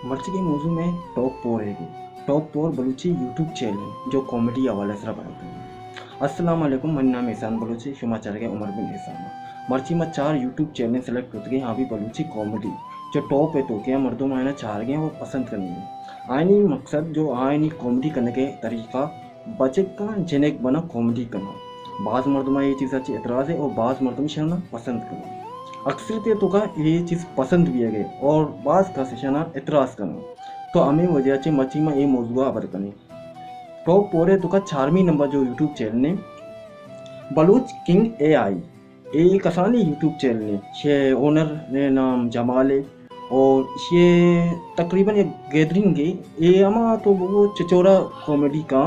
मर्ची के मौजू में टॉप 4 है। टॉप 4 बलूची यूट्यूब चैनल जो कॉमेडी हवाले से बनाते हैं। अस्सलाम वालेकुम, मेरा नाम एहसान बलूची, शुमाचार के उमर बिन एहसान। मर्ची में 4 यूट्यूब चैनल सेलेक्ट होते हैं। यहाँ भी बलूची कॉमेडी जो टॉप है तो क्या मर्दों में चाह गए वो पसंद करनी है। आयनी मकसद जो आयनी कॉमेडी करने के तरीका बचे का जेनेक बना कॉमेडी करना। बाज़ मर्दों में ये चीज़ अच्छी एतराज़ है और बाज़ मर्दों में शना पसंद करना। अक्सर तो का ये चीज़ पसंद भी है और बाज़ का सेशना एतराज़ करना। तो हमें वजह से मची में ये मौजूदा अबर करनी। टॉप 4 है तो का 4वीं नंबर जो यूट्यूब चैनल ने बलूच किंग AI ये कसानी यूट्यूब चैनल ने शे ओनर ने नाम जमाल है और ये तकरीबन एक गैदरिंग है ये अमा तो वो चचोरा कॉमेडी का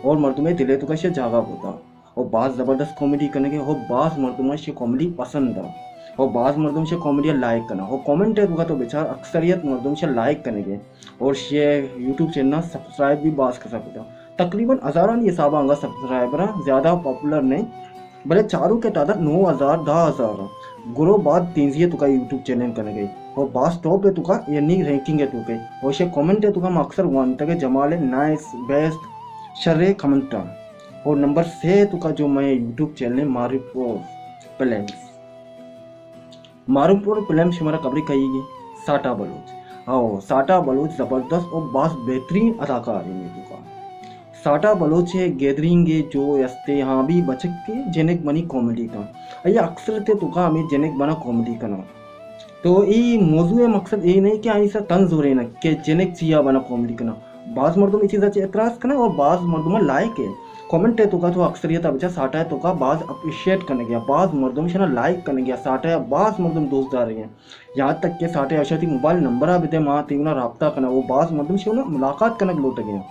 और मर्दों में दिले तो का शे जागा होता और बाज़ ज़बरदस्त कॉमेडी करने के और बाज़ मर्दों में शे कॉमेडी पसंद है और बाज़ मर्दों से कॉमेडी लाइक करना और कमेंट है तो बेचार अक्सरियत मर्दों से लाइक करने के और ये यूट्यूब चैनल सब्सक्राइब भी बाज़ कर सकता तकरीबन हज़ारान ये साबा आंगा सब्सक्राइबर ज़्यादा पॉपुलर नहीं भले चारों के तादाद 9,000 10,000 गुरो बाद 300 तुका यूट्यूब चैनल करने गई और बास टॉप है तुका यानी रैंकिंग है तुके और ये कमेंट है तुका अक्सर वन तक जमाल नाइस बेस्ट शर्रे कमेंटा और नंबर 6 तुका जो मैं यूट्यूब चैनल मारूपुर फिल्म हमारा कबरी कही साटा बलूच। आओ साटा बलूच ज़बरदस्त और बास बेहतरीन अदाकार है तुका। साटा बलूच है गैदरिंग है जो यस्ते यहाँ भी बचक के जेनेक बनी कॉमेडी का ये अक्सर थे तुका हमें जेनेक बना कॉमेडी करना। तो ये मौजू मकसद ये नहीं कि ऐसा तंज हो रहे ना कि जेनेक चिया बना कॉमेडी करना। बाज़ मर्दों में चीज़ एतराज़ करना और बाज़ मर्दों में लाइक है कमेंट है तो अक्सरियत बच्चा साटा है तो का बाज़ अप्रिशिएट करने गया बाज़ मर्दों में लाइक करने गया साटा है बाज़ मर्दों दोस्त आ रही हैं यहाँ तक के साटे अशती मोबाइल नंबर अब माँ तीवना रब्ता करना वो बाज़ मर्दों से मुलाकात करने लौट गया।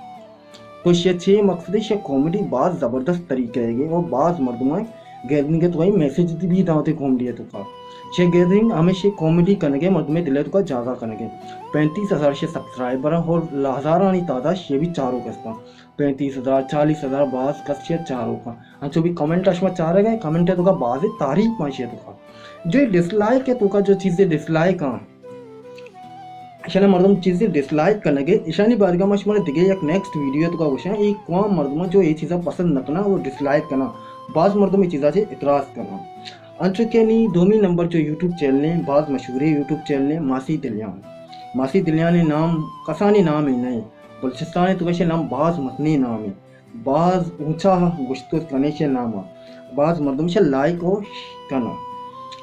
तो ये 6 मकसद ये कॉमेडी बाज़ ज़बरदस्त तरीके है और बाज़ मर्दों में गैदरिंग के तो वही मैसेज भी दावते कॉमेडी है तो का ये गैदरिंग हमेशा कॉमेडी करने के मर्द में दिले तो का जागा करने के 35,000 से सब्सक्राइबर और हज़ारानी तादाद ये भी चारों का 35,000 40,000 बाज़ कस चारों का जो भी कमेंट अशमा चाह रहे गए कमेंट है तो का बाज़ तारीफ माशे तो का जो डिसलाइक है तो का जो चीज़ें डिसलाइक हाँ इशाने मर्दम चीज़ें डिसलाइक करने के ईशानी बारगाह में हमारे दिखे एक नेक्स्ट वीडियो तो का क्वेश्चन एक कौन मर्दमा जो ये चीज़ें पसंद न करना वो डिसलाइक करना बाज़ मर्दों में चीज़ा से इतराज़ करना। अंचो के नहीं 2वीं नंबर जो यूट्यूब चैनल है बाज़ मशहूर यूट्यूब चैनल है मासी दिलियान ने नाम कसानी नाम है नहीं बलचिस्तान तो कैसे नाम बाज़ मतनी नाम है बाज़ ऊंचा गुश्तो करने से नाम है बाज़ मर्दों से लाइक हो करना।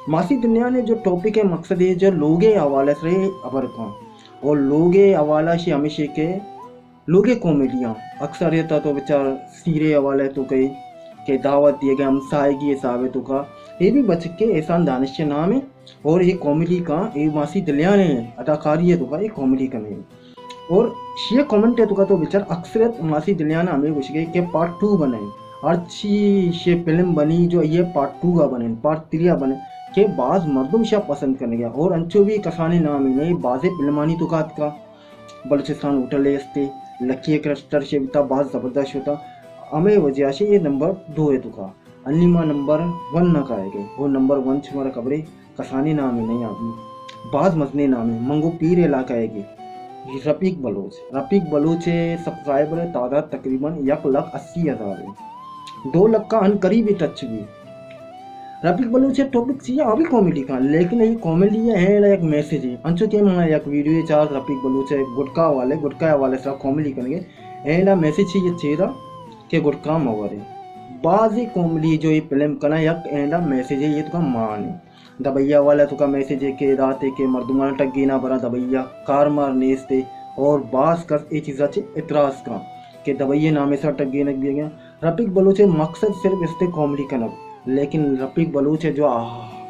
मासी दुनिया ने जो टॉपिक है मकसद है जो लोगे हवाले से अबर का और लोगे हवाला से हमेशा के लोगे कॉमेडियाँ अक्सर ये तो बेचार सीरे हवाले तो कई के दावत दिए गए हमसाए की हिसाब है तो का ये भी बच के एहसान दानिश के नाम है और ये कॉमेडी का ये मासी दिलिया ने अदाकारी है तो का ये कॉमेडी का नहीं और ये कमेंट है तो बेचार अक्सर मासी दिलिया ने हमें पूछ गए कि पार्ट 2 बने अच्छी ये फिल्म बनी जो ये पार्ट 2 का बने पार्ट 3 बने के बाज़ मर्दों शाह पसंद करने गया और अंचो भी कसाने नाम ही नहीं बाज़े फिल्मानी तो का बलूचिस्तान होटल है लकी क्रस्टर से बिता बाज़ ज़बरदस्त होता हमें वजह से ये नंबर 2 है तो का अनिमा नंबर 1 ना कहेंगे वो नंबर 1 से हमारा कबरे कसानी नाम है नहीं आदमी बाज़ मजने नाम है मंगो पीर इलाका है रफीक बलोच सब्सक्राइबर तादाद तकरीबन 1,80,000 है 2 लाख का अन करीब टच भी। रफीक बलोच टॉपिक चाहिए अभी कॉमेडी का लेकिन ये कॉमेडी है एक मैसेज है अंचो के एक वीडियो 4 रफीक बलोच गुटका वाले से कॉमेडी करेंगे एंड मैसेज ये चेहरा के गुटका मवर है बाज़ कॉमेडी जो ये फिल्म करना एक एंड मैसेज है ये तो का मान है दबैया वाला तो का मैसेज है कि रात के मर्दुमान टक गिना बरा दबैया कार मार नेस्ते और बास कर ये चीज़ा इतराज़ का कि दबैया नामे से टक गया रफीक बलोच मकसद सिर्फ इससे कॉमेडी करना लेकिन रफीक बलोच है जो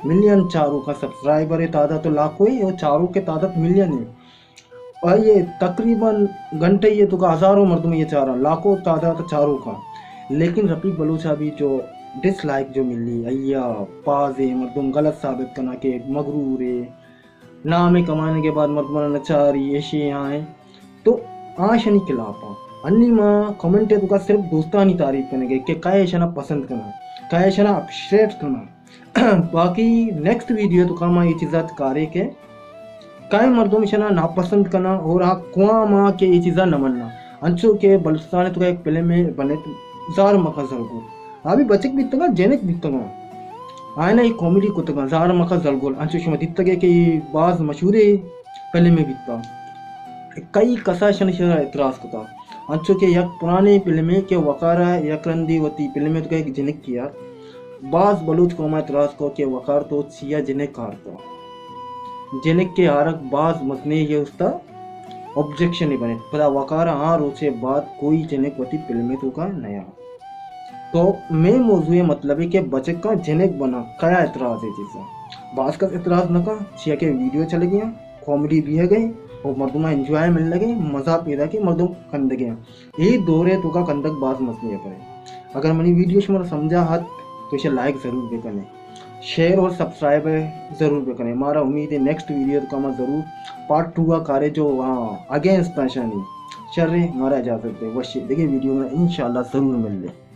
मिलियन चारों का सब्सक्राइबर है तादाद तो लाखों है और चारों के तादाद मिलियन है और ये तकरीबन घंटे ये तो का हज़ारों मर्दों में ये चार लाखों तादाद चारों का लेकिन रफीक बलोच अभी जो डिसलाइक जो मिली अय्या पाज है मर्दुम गलत साबित करना के मगरूर है नाम कमाने के बाद मर्दुम नचारी ऐसे यहाँ है तो आशा नहीं खिलाफा अन्नी माँ कमेंट है तो सिर्फ दोस्तानी तारीफ करने के काय शना पसंद करना काय शना अप्रिशिएट करना बाकी नेक्स्ट वीडियो तो काम ये चीज़ात कारे के काई मर्दों में नापसंद करना और हाँ कुआं माँ के ये चीज़ा न मनना अंचो के बलुचिस्तान तो एक फिल्म में बने तो जार मका जलगोल अभी बचक भी तंगा जेनेक भी तंगा आयना ये कॉमेडी को तंगा जार मका जलगोल अंचो शुमा दित्तगे के बाज मशहूरे फिल्म में बीतता कई कसा शनिशरा इतराज कता अंचो के यक पुराने फिल्म के वकारा यकरंदी वती फिल्म तो एक जेनेक किया बाज बलूच को मैं इतराज को के वकार तो छिया जेनेक कारता जेनेक के आरक बाज मतने ये उसका ऑब्जेक्शन नहीं बने पता वकार हाँ रोचे बाद कोई जेनेक वती फिल्म तो का नया तो मैं मौजूद मतलब है कि बचक का जेनेक बना क्या एतराज है चीज़ा बाज का एतराज न का छिया के वीडियो चले गया कॉमेडी भी है गई और मर्दों में एंजॉय मिलने लगे मजा पैदा के मर्दों कंद गया यही दौरे तो का कंदक बाज मसले पर अगर मैंने वीडियो से मेरा समझा हाथ तो इसे लाइक ज़रूर भी करें शेयर और सब्सक्राइब ज़रूर भी करें हमारा उम्मीद है नेक्स्ट वीडियो का मैं ज़रूर पार्ट 2 का कार्य जो वहाँ अगेंस्ट पैशन चल रहे हमारा इजाज़त है वश देखिए वीडियो में इंशाल्लाह ज़रूर मिल ले।